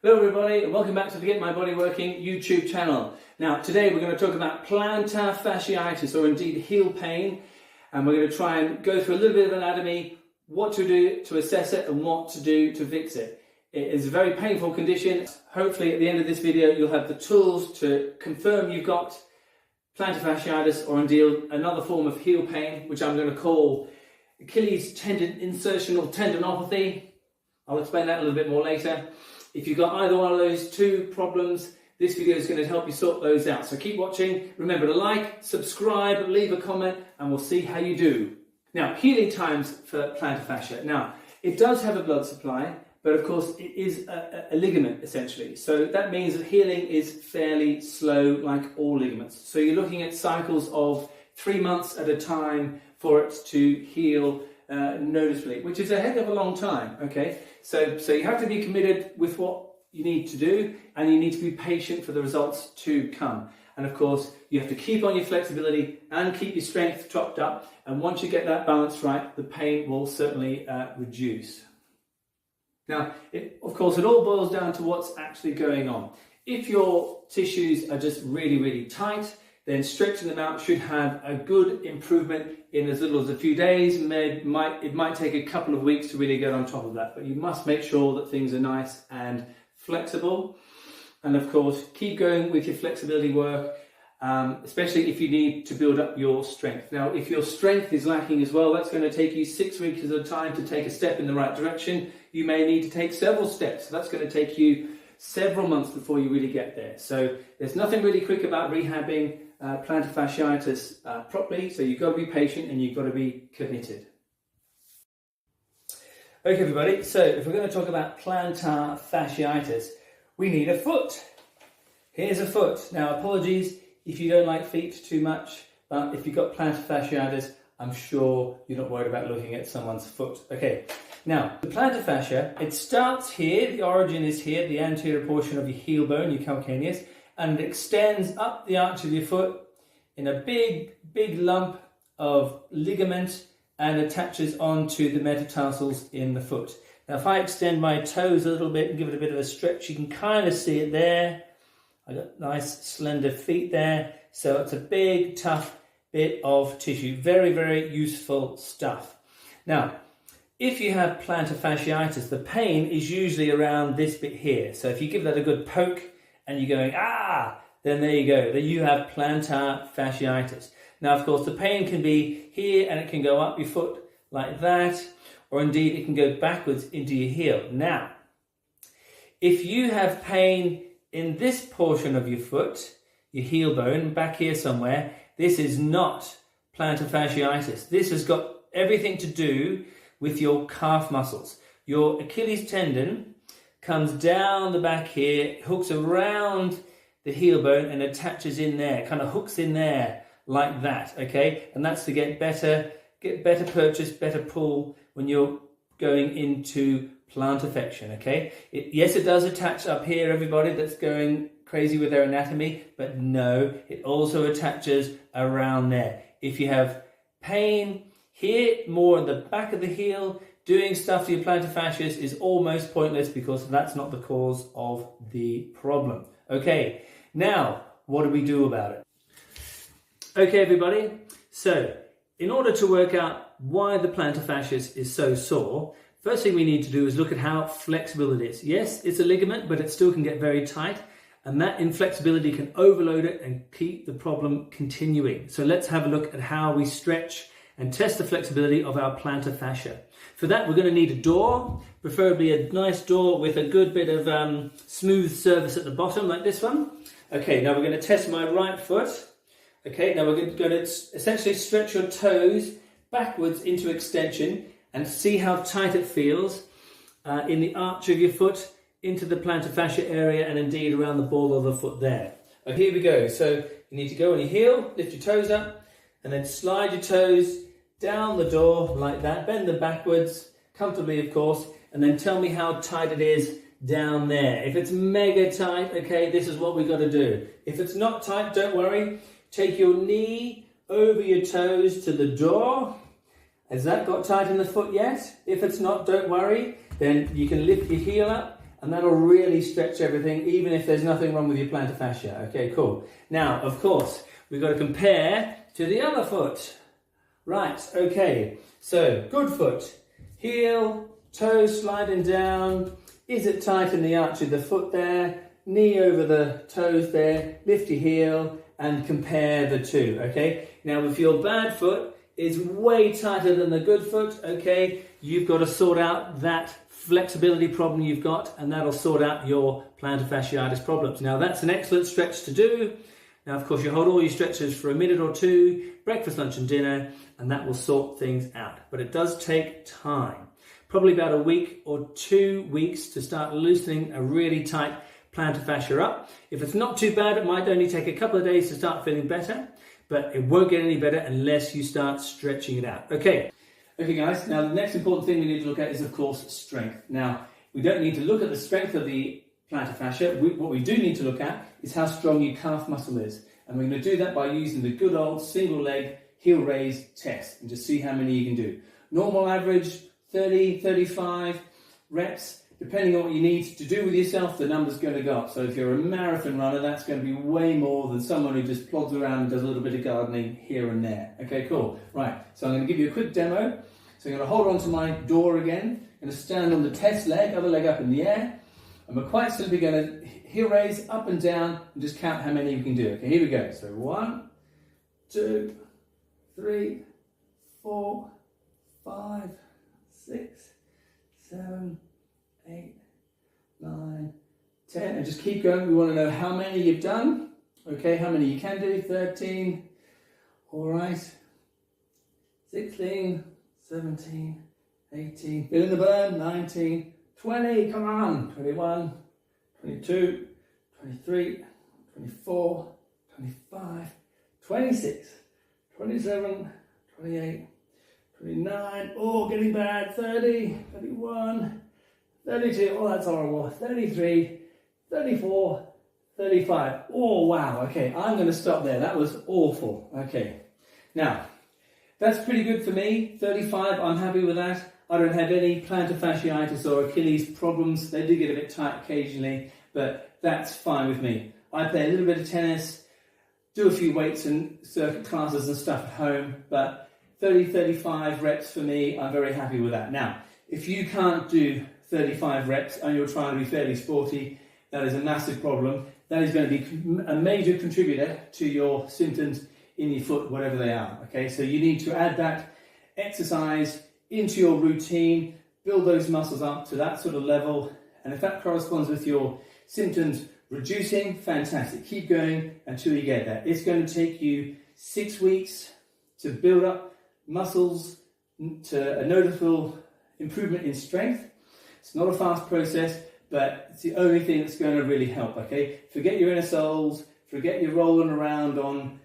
Hello everybody and welcome back to the Get My Body Working YouTube channel. Now today we're going to talk about plantar fasciitis, or indeed heel pain, and we're going to try and go through a little bit of anatomy, what to do to assess it and what to do to fix it. It is a very painful condition. Hopefully at the end of this video you'll have the tools to confirm you've got plantar fasciitis or indeed another form of heel pain, which I'm going to call Achilles tendon insertional tendinopathy. I'll explain that a little bit more later. If you've got either one of those two problems, this video is going to help you sort those out. So keep watching. Remember to like, subscribe, leave a comment, and we'll see how you do. Now, healing times for plantar fascia. Now, it does have a blood supply, but of course it is a ligament essentially. So that means that healing is fairly slow, like all ligaments. So you're looking at cycles of 3 months at a time for it to heal noticeably, which is a heck of a long time, okay? So you have to be committed with what you need to do, and you need to be patient for the results to come. And of course, you have to keep on your flexibility and keep your strength topped up. And once you get that balance right, the pain will certainly reduce. Now, of course, it all boils down to what's actually going on. If your tissues are just really, really tight, then stretching them out should have a good improvement in as little as a few days. It might take a couple of weeks to really get on top of that, but you must make sure that things are nice and flexible. And of course, keep going with your flexibility work, especially if you need to build up your strength. Now, if your strength is lacking as well, that's going to take you 6 weeks at a time to take a step in the right direction. You may need to take several steps. So that's going to take you several months before you really get there. So there's nothing really quick about rehabbing plantar fasciitis properly, so you've got to be patient and you've got to be committed. Okay everybody, so if we're going to talk about plantar fasciitis, we need a foot. Here's a foot. Now apologies if you don't like feet too much, but if you've got plantar fasciitis, I'm sure you're not worried about looking at someone's foot. Okay, now the plantar fascia, it starts here, the origin is here, the anterior portion of your heel bone, your calcaneus, and it extends up the arch of your foot in a big lump of ligament and attaches onto the metatarsals in the foot. Now if I extend my toes a little bit and give it a bit of a stretch, you can kind of see it there. I got nice slender feet there. So it's a big tough bit of tissue. Very, very useful stuff. Now, if you have plantar fasciitis, the pain is usually around this bit here. So if you give that a good poke and you're going, then there you go. Then you have plantar fasciitis. Now, of course, the pain can be here and it can go up your foot like that, or indeed it can go backwards into your heel. Now, if you have pain in this portion of your foot, your heel bone, back here somewhere, this is not plantar fasciitis. This has got everything to do with your calf muscles. Your Achilles tendon comes down the back here, hooks around the heel bone and attaches in there, kind of hooks in there like that, okay? And that's to get better purchase, better pull when you're going into plantar flexion, okay? Yes, it does attach up here, everybody that's going crazy with their anatomy, but no, it also attaches around there. If you have pain here, more at the back of the heel, doing stuff to your plantar fasciitis is almost pointless because that's not the cause of the problem. Okay, now, what do we do about it? Okay, everybody, so in order to work out why the plantar fasciitis is so sore, first thing we need to do is look at how flexible it is. Yes, it's a ligament, but it still can get very tight, and that inflexibility can overload it and keep the problem continuing. So let's have a look at how we stretch and test the flexibility of our plantar fascia. For that, we're going to need a door, preferably a nice door with a good bit of smooth surface at the bottom, like this one. Okay, now we're going to test my right foot. Okay, now we're going to essentially stretch your toes backwards into extension and see how tight it feels in the arch of your foot, into the plantar fascia area, and indeed around the ball of the foot there. Okay, here we go. So you need to go on your heel, lift your toes up, and then slide your toes down the door like that. Bend them backwards, comfortably of course, and then tell me how tight it is down there. If it's mega tight, okay, this is what we got to do. If it's not tight, don't worry. Take your knee over your toes to the door. Has that got tight in the foot yet? If it's not, don't worry. Then you can lift your heel up and that'll really stretch everything, even if there's nothing wrong with your plantar fascia. Okay, cool. Now, of course, we've got to compare to the other foot. Right, okay, so good foot, heel, toes sliding down. Is it tight in the arch of the foot there? Knee over the toes there, lift your heel and compare the two, okay? Now, if your bad foot is way tighter than the good foot, okay, you've got to sort out that flexibility problem you've got, and that'll sort out your plantar fasciitis problems. Now, that's an excellent stretch to do. Now, of course, you hold all your stretches for a minute or two, breakfast, lunch and dinner, and that will sort things out. But it does take time, probably about a week or 2 weeks to start loosening a really tight plantar fascia up. If it's not too bad, it might only take a couple of days to start feeling better, but it won't get any better unless you start stretching it out. Okay, guys, now the next important thing we need to look at is, of course, strength. Now, we don't need to look at the strength of the plantar fascia. What we do need to look at is how strong your calf muscle is. And we're going to do that by using the good old single leg heel raise test and just see how many you can do. Normal average, 30, 35 reps. Depending on what you need to do with yourself, the number's going to go up. So if you're a marathon runner, that's going to be way more than someone who just plods around and does a little bit of gardening here and there. Okay, cool. Right, so I'm going to give you a quick demo. So I'm going to hold on to my door again. I'm going to stand on the test leg, other leg up in the air. And we're quite simply going to heel raise up and down and just count how many you can do. Okay, here we go. So 1, 2, 3, 4, 5, 6, 7, 8, 9, 10, and just keep going. We want to know how many you've done. Okay, how many you can do. 13, all right, 16, 17, 18, feel in the burn, 19, 20, come on, 21, 22, 23, 24, 25, 26, 27, 28, 29, oh, getting bad, 30, 31, 32, oh, that's horrible, 33, 34, 35, oh, wow, okay, I'm going to stop there, that was awful, okay. Now, that's pretty good for me, 35, I'm happy with that. I don't have any plantar fasciitis or Achilles problems. They do get a bit tight occasionally, but that's fine with me. I play a little bit of tennis, do a few weights and circuit classes and stuff at home, but 30, 35 reps for me, I'm very happy with that. Now, if you can't do 35 reps and you're trying to be fairly sporty, that is a massive problem. That is going to be a major contributor to your symptoms in your foot, whatever they are. Okay, so you need to add that exercise into your routine, build those muscles up to that sort of level, and if that corresponds with your symptoms reducing, fantastic. Keep going until you get there. It's going to take you 6 weeks to build up muscles to a noticeable improvement in strength. It's not a fast process, but it's the only thing that's going to really help, okay? Forget your inner soles, forget your rolling around on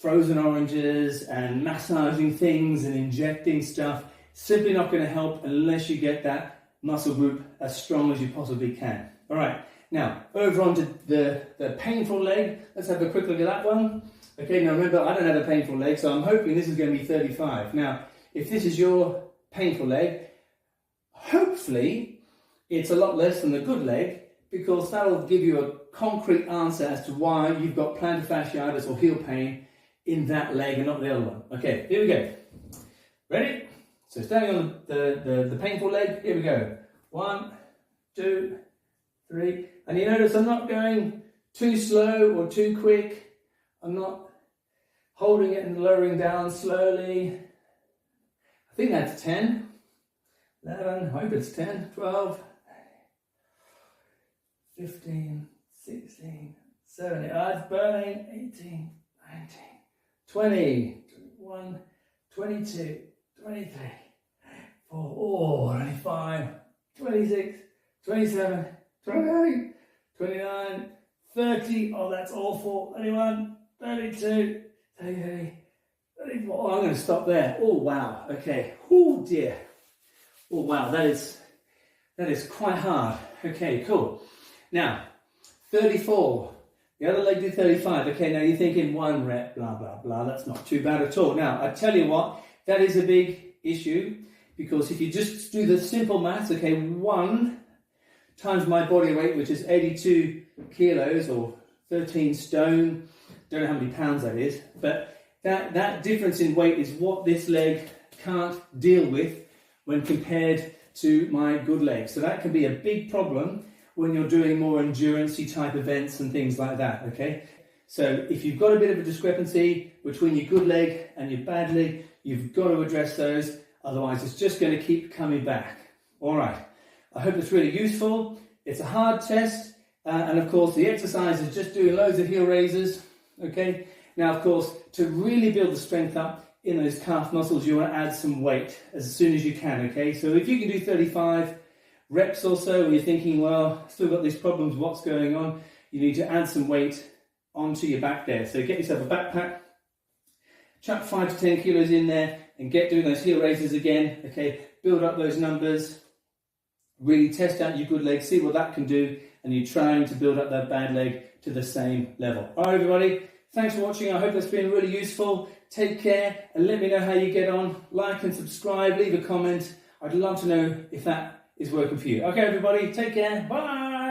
frozen oranges and massaging things and injecting stuff. Simply not going to help unless you get that muscle group as strong as you possibly can. All right, now over onto the painful leg. Let's have a quick look at that one. Okay, now remember, I don't have a painful leg, so I'm hoping this is going to be 35. Now, if this is your painful leg, hopefully it's a lot less than the good leg, because that'll give you a concrete answer as to why you've got plantar fasciitis or heel pain in that leg and not the other one. Okay, here we go. Ready? So standing on the painful leg, here we go. 1, 2, 3. And you notice I'm not going too slow or too quick. I'm not holding it and lowering down slowly. I think that's 10, 11, I hope it's 10, 12, 15, 16, 17, it's burning, 18, 19, 20, 21, 22, 23, 25, 26, 27, 28, 29, 30, oh that's awful, 31, 32, 33, 34, oh I'm going to stop there, oh wow, okay, oh dear, oh wow, that is quite hard, okay, cool. Now, 34, the other leg did 35, okay, now you're thinking 1 rep, blah, blah, blah, that's not too bad at all. Now, I tell you what, that is a big issue, because if you just do the simple maths, okay, 1 times my body weight, which is 82 kilos or 13 stone. Don't know how many pounds that is, but that difference in weight is what this leg can't deal with when compared to my good leg. So that can be a big problem when you're doing more endurance-y type events and things like that, okay? So if you've got a bit of a discrepancy between your good leg and your bad leg, you've got to address those, otherwise it's just going to keep coming back. All right, I hope it's really useful. It's a hard test, and of course the exercise is just doing loads of heel raises, okay? Now, of course, to really build the strength up in those calf muscles, you want to add some weight as soon as you can, okay? So if you can do 35 reps or so, and you're thinking, well, still got these problems, what's going on? You need to add some weight onto your back there. So get yourself a backpack, chuck 5 to 10 kilos in there, and get doing those heel raises again, okay? Build up those numbers, really test out your good leg, see what that can do, and you're trying to build up that bad leg to the same level. All right, everybody, thanks for watching. I hope that's been really useful. Take care and let me know how you get on. Like and subscribe, leave a comment. I'd love to know if that is working for you. Okay, everybody, take care. Bye.